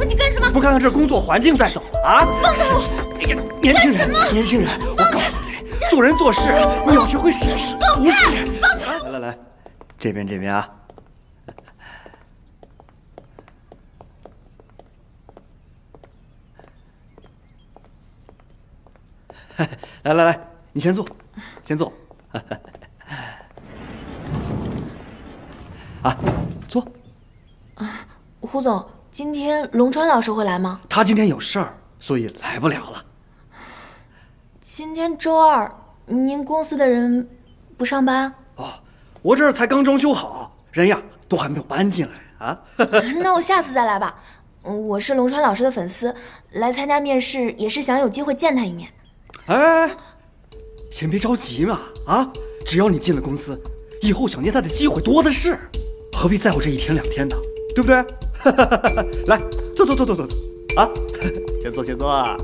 你干什么？不看看这工作环境再走啊！放开我！哎呀，年轻人，我告诉你，做人做事你要学会审时度势。来，这边啊！来，你先坐。啊，坐。胡总，今天龙川老师会来吗？他今天有事儿，所以来不了了。今天周二，您公司的人不上班？哦，我这儿才刚装修好，人呀都还没有搬进来啊。那我下次再来吧。我是龙川老师的粉丝，来参加面试也是想有机会见他一面。哎，先别着急嘛，啊，只要你进了公司，以后想见他的机会多的是，何必在乎这一天两天呢？对不对？来，坐啊！先坐啊！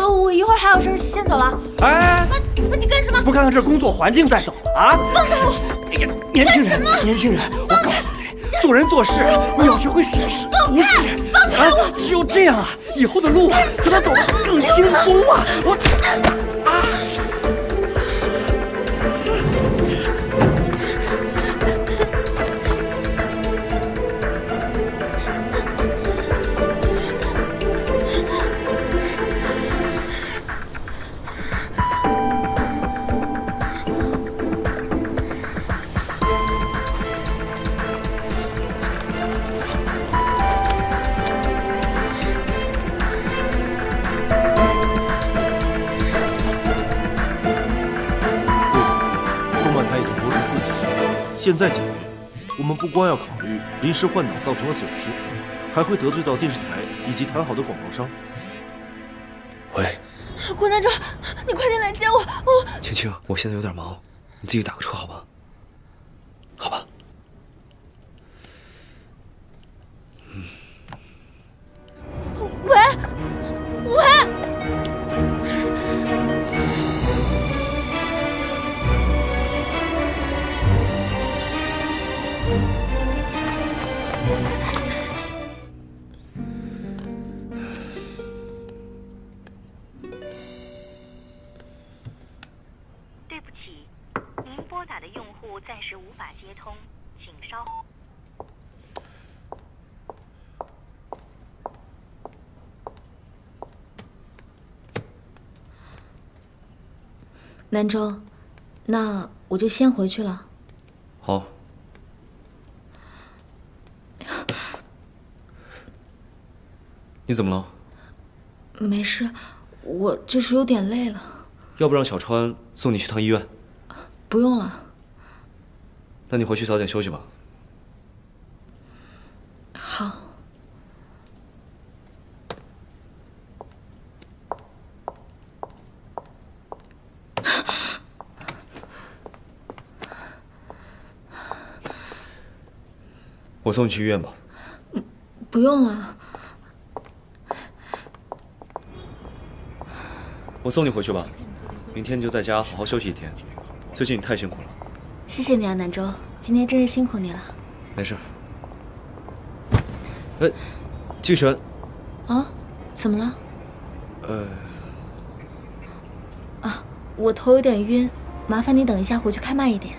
我一会儿还有事，先走了。哎，你干什么？不看看这工作环境再走啊！放开我！哎呀，年轻人，我告诉你，做人做事你要学会审时度势。放开我！只有这样啊，以后的路才能走得更轻松啊！现在解约，我们不光要考虑临时换挡造成的损失，还会得罪到电视台以及谈好的广告商。喂，郭南洲，你快点来接我！青青，我现在有点忙，你自己打个车好吧？好吧。喂。对不起，您拨打的用户暂时无法接通，请稍后。南州，那我就先回去了。好。你怎么了？没事，我就是有点累了。要不让小川送你去趟医院？不用了。那你回去早点休息吧。好。我送你去医院吧。不用了。我送你回去吧，明天你就在家好好休息一天。最近你太辛苦了。谢谢你啊，南州，今天真是辛苦你了。没事。静璇。啊？怎么了？我头有点晕，麻烦你等一下回去开慢一点。